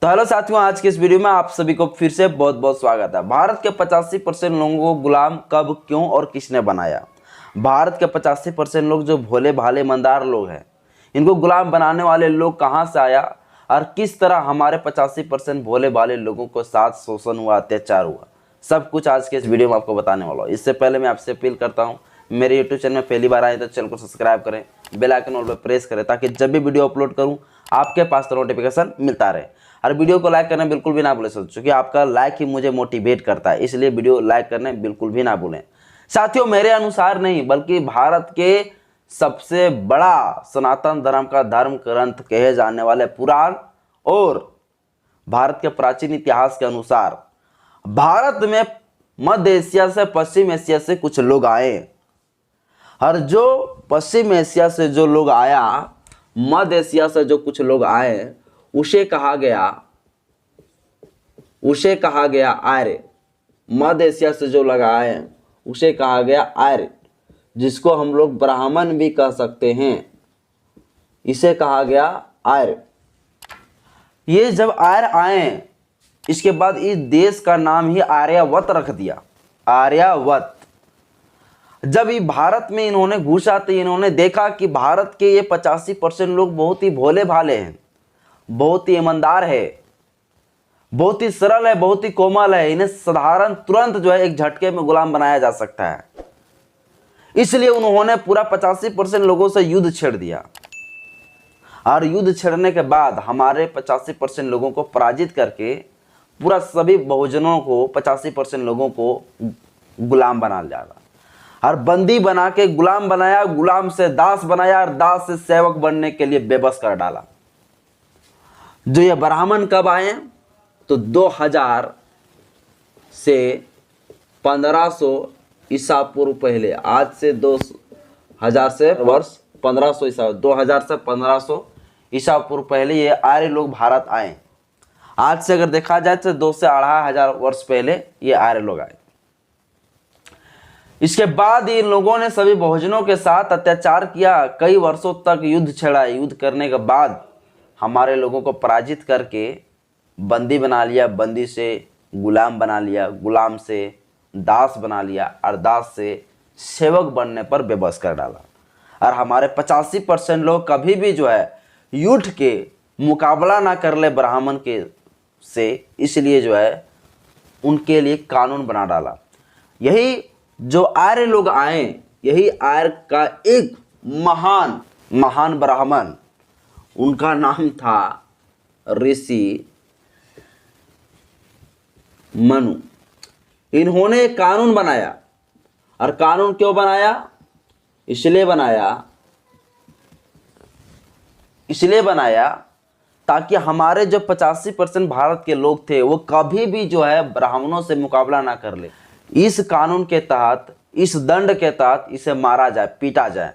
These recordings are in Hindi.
तो हेलो साथियों, आज के इस वीडियो में आप सभी को फिर से बहुत बहुत स्वागत है। भारत के 85% लोगों को गुलाम कब, क्यों और किसने बनाया। भारत के 85% लोग जो भोले भाले ईमानदार लोग हैं, इनको गुलाम बनाने वाले लोग कहां से आया और किस तरह हमारे 85% भोले भाले लोगों को साथ शोषण हुआ, अत्याचार हुआ, सब कुछ आज के इस वीडियो में आपको बताने वाला हूँ। इससे पहले मैं आपसे अपील करता हूँ, मेरे यूट्यूब चैनल में पहली बार आए तो चैनल को सब्सक्राइब करें, बेल आइकन ऑल पर प्रेस करें ताकि जब भी वीडियो अपलोड करूं आपके पास तो नोटिफिकेशन मिलता रहे। और वीडियो को लाइक करना बिल्कुल भी ना भूलें क्योंकि आपका लाइक ही मुझे मोटिवेट करता है, इसलिए वीडियो लाइक करने बिल्कुल भी ना भूलें। साथियों, मेरे अनुसार नहीं बल्कि भारत के सबसे बड़ा सनातन धर्म का धर्म ग्रंथ कहे जाने वाले पुराण और भारत के प्राचीन इतिहास के अनुसार भारत में मध्य एशिया से पश्चिम एशिया से कुछ लोग आए, और जो पश्चिम एशिया से जो लोग आया, मध्य एशिया से जो कुछ लोग आए, उसे कहा गया आर्य। मध्य एशिया से जो लोग आए उसे कहा गया आर्य, जिसको हम लोग ब्राह्मण भी कह सकते हैं, इसे कहा गया आर्य। ये जब आर्य आए, इसके बाद इस देश का नाम ही आर्यावत रख दिया, आर्यावत। जब ये भारत में इन्होंने घुसा तो इन्होंने देखा कि भारत के ये 85% लोग बहुत ही भोले भाले हैं, बहुत ही ईमानदार है, बहुत ही सरल है, बहुत ही कोमल है, इन्हें साधारण तुरंत जो है एक झटके में गुलाम बनाया जा सकता है। इसलिए उन्होंने पूरा 85% लोगों से युद्ध छेड़ दिया, और युद्ध छेड़ने के बाद हमारे 85% लोगों को पराजित करके पूरा सभी बहुजनों को 85% लोगों को गुलाम बना लिया और बंदी बना के गुलाम बनाया, गुलाम से दास बनाया और दास से सेवक बनने के लिए बेबस कर डाला। जो ये ब्राह्मण कब आए तो 2000 से 1500 ईसा पूर्व पहले, आज से 2000 से वर्ष 1500 ईसा, 2000 से 1500 ईसा पूर्व पहले ये आर्य लोग भारत आए। आज से अगर देखा जाए तो 2 से 2500 वर्ष पहले ये आर्य लोग आए। इसके बाद इन लोगों ने सभी बहुजनों के साथ अत्याचार किया, कई वर्षों तक युद्ध छेड़ा। युद्ध करने के बाद हमारे लोगों को पराजित करके बंदी बना लिया, बंदी से गुलाम बना लिया, गुलाम से दास बना लिया और दास से सेवक बनने पर बेबस कर डाला। और हमारे 85% लोग कभी भी जो है युद्ध के मुकाबला ना कर ले ब्राह्मण के से, इसलिए जो है उनके लिए कानून बना डाला। यही जो आर्य लोग आए, यही आर्य का एक महान ब्राह्मण, उनका नाम था ऋषि मनु। इन्होंने एक कानून बनाया, और कानून क्यों बनाया? इसलिए बनाया ताकि हमारे जो 85% भारत के लोग थे वो कभी भी जो है ब्राह्मणों से मुकाबला ना कर ले। इस कानून के तहत, इस दंड के तहत इसे मारा जाए, पीटा जाए,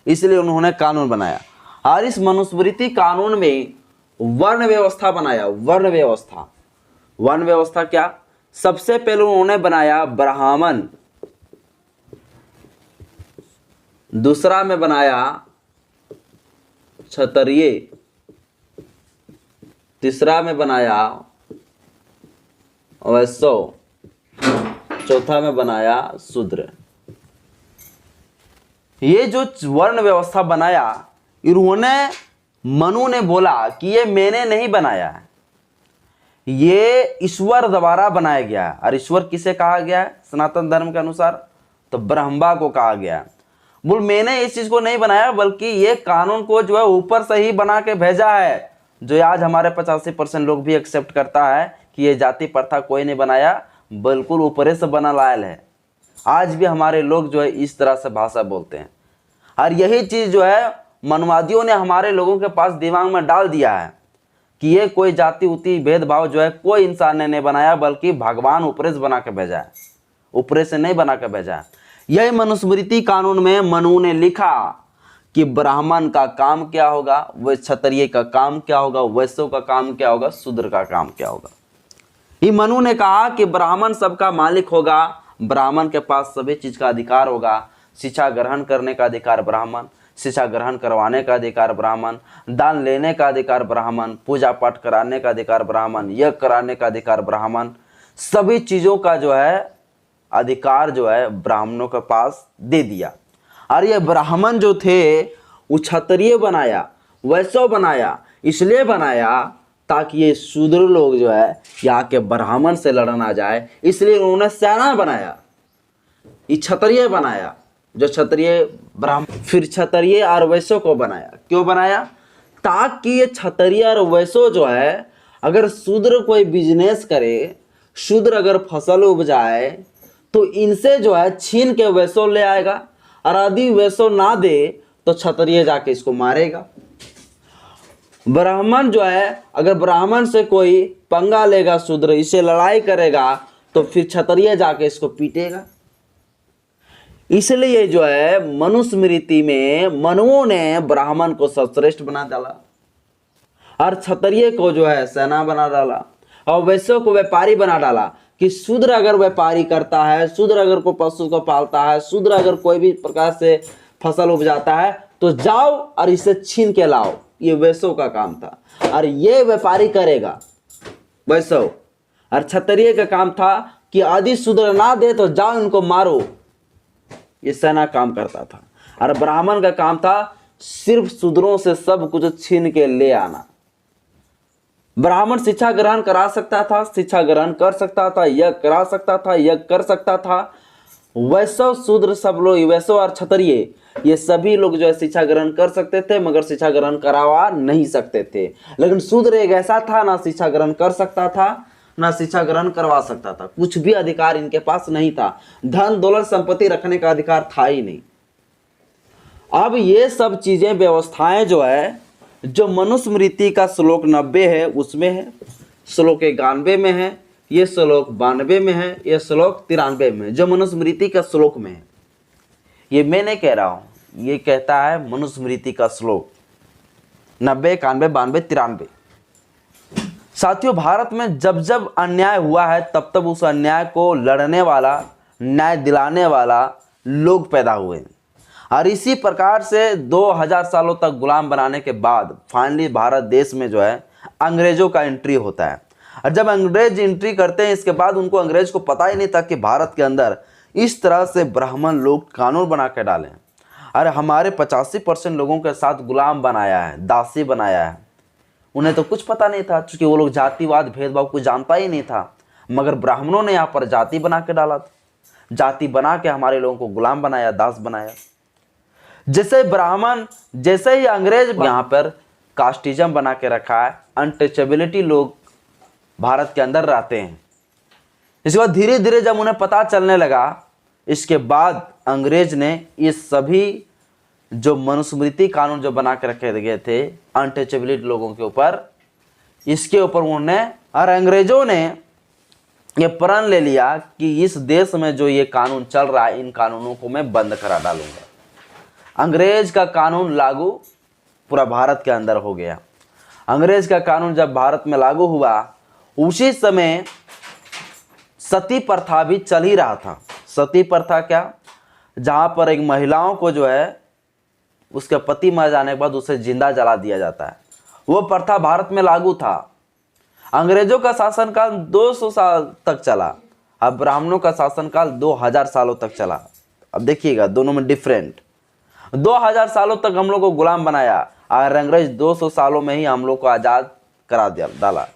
इसलिए उन्होंने कानून बनाया। और इस मनुस्मृति कानून में वर्ण व्यवस्था बनाया। वर्ण व्यवस्था क्या? सबसे पहले उन्होंने बनाया ब्राह्मण, दूसरा में बनाया क्षत्रिय, तीसरा में बनाया वैश्य, चौथा में बनाया शूद्र। ये जो वर्ण व्यवस्था बनाया, इन्होंने, मनु ने बोला कि ये मैंने नहीं बनाया है, ये ईश्वर द्वारा बनाया गया है। और ईश्वर किसे कहा गया है सनातन धर्म के अनुसार? तो ब्रह्मा को कहा गया। बोल मैंने इस चीज को नहीं बनाया, बल्कि ये कानून को जो है ऊपर से ही बना के भेजा है, जो आज हमारे 85% लोग भी एक्सेप्ट करता है कि ये जाति प्रथा कोई नहीं बनाया, बिल्कुल ऊपर से बना लायल है। आज भी हमारे लोग जो है इस तरह से भाषा बोलते हैं, और यही चीज जो है मनुवादियों ने हमारे लोगों के पास दिमाग में डाल दिया है कि ये कोई जाति उति भेदभाव जो है कोई इंसान ने नहीं बनाया, बल्कि भगवान ऊपर से बना के भेजा है, ऊपर से नहीं बना के भेजा है। यही मनुस्मृति कानून में मनु ने लिखा कि ब्राह्मण का काम क्या होगा, वह क्षत्रिय का काम क्या होगा, वैश्यों का काम क्या होगा, शूद्र का काम क्या होगा। ये मनु ने कहा कि ब्राह्मण सबका मालिक होगा, ब्राह्मण के पास सभी चीज का अधिकार होगा, शिक्षा ग्रहण करने का अधिकार ब्राह्मण, शिक्षा ग्रहण करवाने का अधिकार ब्राह्मण, दान लेने का अधिकार ब्राह्मण, पूजा पाठ कराने का अधिकार ब्राह्मण, यज्ञ कराने का अधिकार ब्राह्मण, सभी चीज़ों का जो है अधिकार जो है ब्राह्मणों के पास दे दिया। और ये ब्राह्मण जो थे वो क्षत्रिय बनाया, वैश्य बनाया, इसलिए बनाया ताकि ये शूद्र लोग जो है यहाँ के ब्राह्मण से लड़ना जाए, इसलिए उन्होंने सेना बनाया, ये क्षत्रिय बनाया, जो क्षत्रिय ब्राह्मण, फिर क्षत्रिय और वैश्य को बनाया। क्यों बनाया? ताकि ये क्षत्रिय और वैश्य जो है अगर शूद्र कोई बिजनेस करे, शूद्र अगर फसल उपजाए तो इनसे जो है छीन के वैश्य ले आएगा, और यदि वैश्य ना दे तो क्षत्रिय जाके इसको मारेगा। ब्राह्मण जो है अगर ब्राह्मण से कोई पंगा लेगा, शूद्र इससे लड़ाई करेगा, तो फिर क्षत्रिय जाके इसको पीटेगा। इसलिए जो है मनुस्मृति में मनुओं ने ब्राह्मण को सर्वश्रेष्ठ बना डाला और क्षत्रिय को जो है सेना बना डाला और वैश्य को व्यापारी बना डाला कि शूद्र अगर व्यापारी करता है, शूद्र अगर कोई पशु को पालता है, शूद्र अगर कोई भी प्रकार से फसल उपजाता है तो जाओ और इसे छीन के लाओ। ये वैश्यों का काम था और ये व्यापारी करेगा वैश्य। और क्षत्रिय का काम था कि यदि शूद्र ना दे तो जाओ इनको मारो, ये सेना काम करता था। और ब्राह्मण का काम था सिर्फ शूद्रों से सब कुछ छीन के ले आना। ब्राह्मण शिक्षा ग्रहण करा सकता था, शिक्षा ग्रहण कर सकता था, यज्ञ करा सकता था, यज्ञ कर सकता था। वैश्य शूद्र सब लोग, वैश्य और क्षत्रिय ये सभी लोग जो है शिक्षा ग्रहण कर सकते थे, मगर शिक्षा ग्रहण करवा नहीं सकते थे। लेकिन शूद्र एक ऐसा था, ना शिक्षा ग्रहण कर सकता था ना शिक्षा ग्रहण करवा सकता था, कुछ भी अधिकार इनके पास नहीं था, धन दौलत संपत्ति रखने का अधिकार था ही नहीं। अब ये सब चीजें व्यवस्थाएं जो है जो मनुस्मृति का श्लोक 90 है उसमें है, श्लोक 91 में है, ये श्लोक 92 में है, ये श्लोक 93 में है, जो मनुस्मृति का श्लोक में है। ये मैं नहीं कह रहा हूं, ये कहता है मनुस्मृति का श्लोक 90, 91, 92, 93। साथियों, भारत में जब जब अन्याय हुआ है तब तब उस अन्याय को लड़ने वाला, न्याय दिलाने वाला लोग पैदा हुए। और इसी प्रकार से 2000 सालों तक गुलाम बनाने के बाद फाइनली भारत देश में जो है अंग्रेजों का एंट्री होता है। और जब अंग्रेज एंट्री करते हैं इसके बाद उनको, अंग्रेज को पता ही नहीं था कि भारत के अंदर इस तरह से ब्राह्मण लोग कानून बना के डालें। अरे हमारे 85% लोगों के साथ गुलाम बनाया है, दासी बनाया है। उन्हें तो कुछ पता नहीं था, क्योंकि वो लोग जातिवाद भेदभाव कुछ जानता ही नहीं था। मगर ब्राह्मणों ने यहाँ पर जाति बना के डाला था, जाति बना के हमारे लोगों को गुलाम बनाया, दास बनाया। जैसे ब्राह्मण, जैसे ही अंग्रेज यहाँ पर कास्टिज्म बना के रखा है, अनटचेबिलिटी लोग भारत के अंदर रहते हैं। इसके बाद धीरे धीरे जब उन्हें पता चलने लगा, इसके बाद अंग्रेज ने ये सभी जो मनुस्मृति कानून जो बना के रखे गए थे अनटचेबिलिटी लोगों के ऊपर, इसके ऊपर उन्होंने और अंग्रेजों ने ये प्रण ले लिया कि इस देश में जो ये कानून चल रहा है, इन कानूनों को मैं बंद करा डालूंगा। अंग्रेज का कानून लागू पूरा भारत के अंदर हो गया। अंग्रेज का कानून जब भारत में लागू हुआ, उसी समय सती प्रथा भी चल ही रहा था। सती प्रथा क्या? जहाँ पर एक महिलाओं को जो है उसके पति मर जाने के बाद उसे जिंदा जला दिया जाता है, वो प्रथा भारत में लागू था। अंग्रेजों का शासनकाल 200 साल तक चला, अब ब्राह्मणों का शासनकाल 2000 सालों तक चला। अब देखिएगा दोनों में डिफरेंट। 2000 सालों तक हम लोग को गुलाम बनाया और अंग्रेज 200 सालों में ही हम लोग को आज़ाद करा दिया डाला।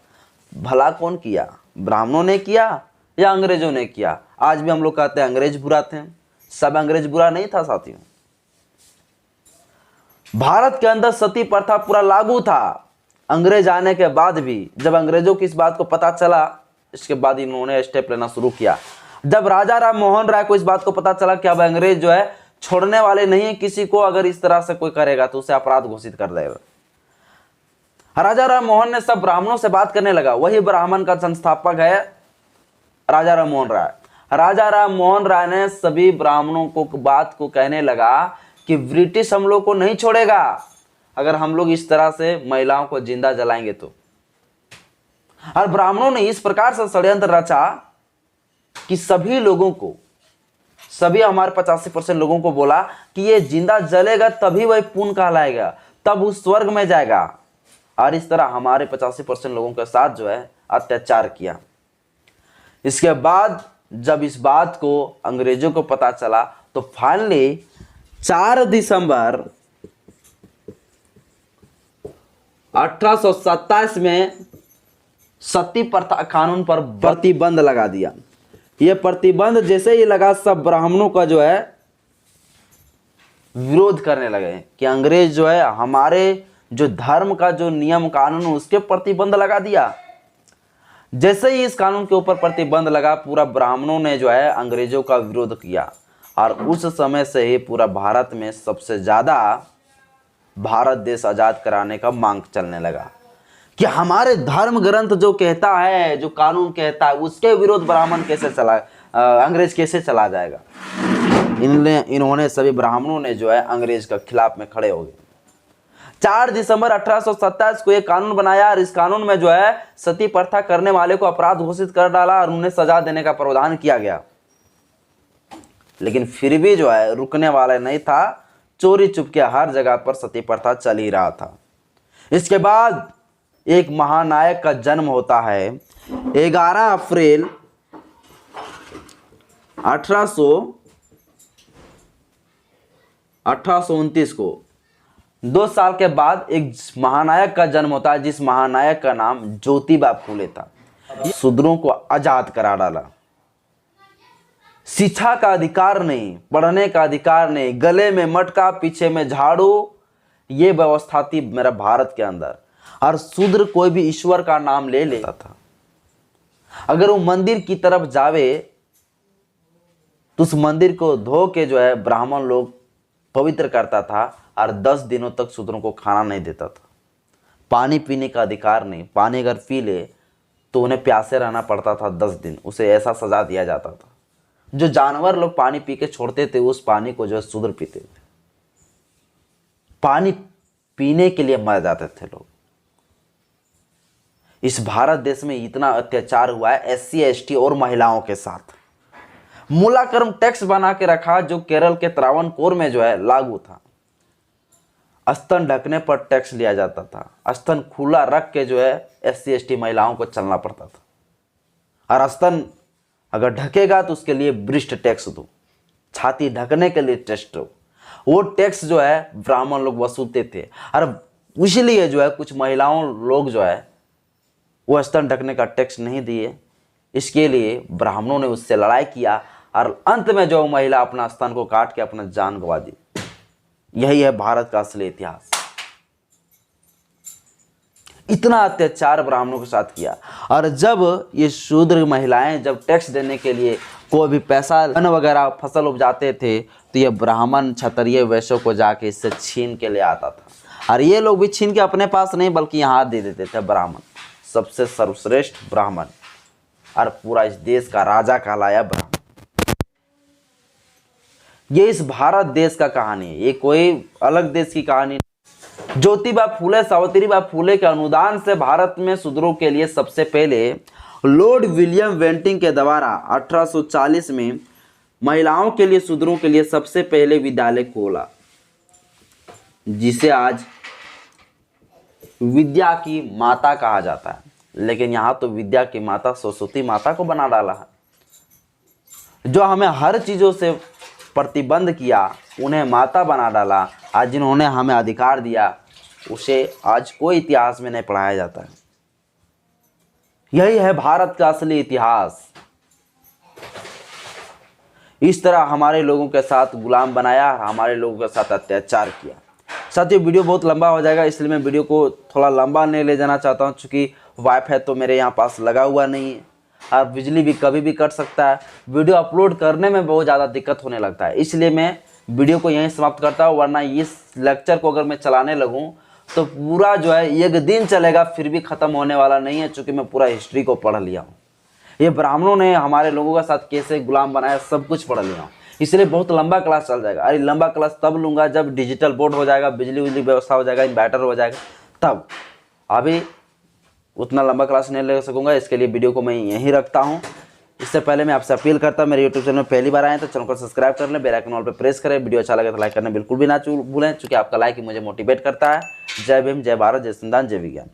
भला कौन किया? ब्राह्मणों ने किया या अंग्रेजों ने किया? आज भी हम लोग कहते हैं अंग्रेज बुरा थे। सब अंग्रेज बुरा नहीं था साथियों। भारत के अंदर सती प्रथा पूरा लागू था अंग्रेज आने के बाद भी। जब अंग्रेजों की इस बात को पता चला, इसके बाद इन्होंने स्टेप लेना शुरू किया। जब राजा राम मोहन राय को इस बात को पता चला कि अब अंग्रेज जो है छोड़ने वाले नहीं है किसी को, अगर इस तरह से कोई करेगा तो उसे अपराध घोषित कर देगा। राजा राम मोहन ने सब ब्राह्मणों से बात करने लगा। वही ब्राह्मण का संस्थापक है राजा राम मोहन राय। राजा राम मोहन राय ने सभी ब्राह्मणों को बात को कहने लगा कि ब्रिटिश हम लोग को नहीं छोड़ेगा अगर हम लोग इस तरह से महिलाओं को जिंदा जलाएंगे तो। और ब्राह्मणों ने इस प्रकार से षड्यंत्र रचा कि सभी लोगों को, सभी हमारे 85% लोगों को बोला कि ये जिंदा जलेगा तभी वह पुण्य कहलाएगा, तब उस स्वर्ग में जाएगा। और इस तरह हमारे 85% लोगों के साथ जो है अत्याचार किया। इसके बाद जब इस बात को अंग्रेजों को पता चला तो फाइनली 4 दिसंबर 1827 में सती प्रथा कानून पर प्रतिबंध लगा दिया। यह प्रतिबंध जैसे ही लगा, सब ब्राह्मणों का जो है विरोध करने लगे कि अंग्रेज जो है हमारे जो धर्म का जो नियम कानून उसके प्रतिबंध लगा दिया। जैसे ही इस कानून के ऊपर प्रतिबंध लगा, पूरा ब्राह्मणों ने जो है अंग्रेजों का विरोध किया। और उस समय से ही पूरा भारत में सबसे ज़्यादा भारत देश आज़ाद कराने का मांग चलने लगा कि हमारे धर्म ग्रंथ जो कहता है, जो कानून कहता है, उसके विरोध ब्राह्मण कैसे चला, अंग्रेज कैसे चला जाएगा। इन्होंने सभी ब्राह्मणों ने जो है अंग्रेज के खिलाफ में खड़े हो गए। 4 दिसंबर 1827 को एक कानून बनाया और इस कानून में जो है सती प्रथा करने वाले को अपराध घोषित कर डाला और उन्हें सजा देने का प्रावधान किया गया। लेकिन फिर भी जो है रुकने वाला नहीं था, चोरी चुपके हर जगह पर सती प्रथा चल ही रहा था। इसके बाद एक महानायक का जन्म होता है 11 अप्रैल 1829 को। 2 साल के बाद एक महानायक का जन्म होता है, जिस महानायक का नाम ज्योतिबा फूले था। शूद्रों को आजाद करा डाला। शिक्षा का अधिकार नहीं, पढ़ने का अधिकार नहीं, गले में मटका पीछे में झाड़ू, ये व्यवस्था थी मेरा भारत के अंदर। और शूद्र कोई भी ईश्वर का नाम ले लेता था। अगर वो मंदिर की तरफ जावे तो उस मंदिर को धो के जो है ब्राह्मण लोग पवित्र करता था और 10 दिनों तक शूद्रों को खाना नहीं देता था। पानी पीने का अधिकार नहीं, पानी अगर पी ले तो उन्हें प्यासे रहना पड़ता था 10 दिन, उसे ऐसा सजा दिया जाता था। जो जानवर लोग पानी पी के छोड़ते थे उस पानी को जो है शूद्र पीते थे। पानी पीने के लिए मर जाते थे लोग। इस भारत देश में इतना अत्याचार हुआ है SC ST और महिलाओं के साथ। मूलाक्रम टैक्स बना के रखा जो केरल के त्रावणकोर में जो है लागू था। स्तन ढकने पर टैक्स लिया जाता था। स्तन खुला रख के जो है SC ST महिलाओं को चलना पड़ता था। और स्तन अगर ढकेगा तो उसके लिए ब्रिस्ट टैक्स दो, छाती ढकने के लिए टैक्स दो। वो टैक्स जो है ब्राह्मण लोग वसूलते थे। और इसलिए जो है कुछ महिलाओं लोग जो है वो स्तन ढकने का टैक्स नहीं दिए। इसके लिए ब्राह्मणों ने उससे लड़ाई किया और अंत में जो महिला अपना स्तन को काट के अपना जान गंवा दी। यही है भारत का असली इतिहास। इतना अत्याचार ब्राह्मणों के साथ किया। और जब ये शूद्र महिलाएं जब टैक्स देने के लिए कोई भी पैसा अन्न वगैरह फसल उपजाते थे तो ये ब्राह्मण क्षत्रिय वैश्यों को जाके इससे छीन के ले आता था। और ये लोग भी छीन के अपने पास नहीं बल्कि यहाँ दे देते थे। ब्राह्मण सबसे सर्वश्रेष्ठ ब्राह्मण और पूरा इस देश का राजा कहलाया ब्राह्मण। ये इस भारत देश का कहानी है, ये कोई अलग देश की कहानी। ज्योतिबा फूले सावित्रीबाई फूले के अनुदान से भारत में शूद्रों के लिए सबसे पहले लॉर्ड विलियम बेंटिंग के द्वारा 1840 में महिलाओं के लिए शूद्रों के लिए सबसे पहले विद्यालय खोला, जिसे आज विद्या की माता कहा जाता है। लेकिन यहाँ तो विद्या की माता सरस्वती माता को बना डाला है। जो हमें हर चीज़ों से प्रतिबंध किया उन्हें माता बना डाला। आज जिन्होंने हमें अधिकार दिया उसे आज कोई इतिहास में नहीं पढ़ाया जाता है। यही है भारत का असली इतिहास। इस तरह हमारे लोगों के साथ गुलाम बनाया, हमारे लोगों के साथ अत्याचार किया। साथियों वीडियो बहुत लंबा हो जाएगा, इसलिए मैं वीडियो को थोड़ा लंबा नहीं ले जाना चाहता हूँ। चूँकि वाईफाई तो मेरे यहाँ पास लगा हुआ नहीं है और बिजली भी कभी भी कट सकता है। वीडियो अपलोड करने में बहुत ज़्यादा दिक्कत होने लगता है, इसलिए मैं वीडियो को यहीं समाप्त करता हूँ। वरना इस लेक्चर को अगर मैं चलाने लगूँ तो पूरा जो है एक दिन चलेगा फिर भी ख़त्म होने वाला नहीं है, चूँकि मैं पूरा हिस्ट्री को पढ़ लिया हूँ। ये ब्राह्मणों ने हमारे लोगों के साथ कैसे गुलाम बनाया सब कुछ पढ़ लिया हूँ, इसलिए बहुत लंबा क्लास चल जाएगा। अरे लंबा क्लास तब लूँगा जब डिजिटल बोर्ड हो जाएगा, बिजली व्यवस्था हो जाएगा, इन्वर्टर हो जाएगा तब। अभी उतना लंबा क्लास नहीं ले सकूँगा, इसके लिए वीडियो को मैं यहीं रखता हूँ। इससे पहले मैं आपसे अपील करता हूँ, मेरे यूट्यूब चैनल में पहली बार आए तो चैनल को सब्सक्राइब कर लें, बेल आइकन ऑल पे प्रेस करें। वीडियो अच्छा लगे तो लाइक करना बिल्कुल भी ना भूलें, क्योंकि आपका लाइक ही मुझे मोटिवेट करता है। जय भीम, जय भारत, जय संविधान, जय विज्ञान।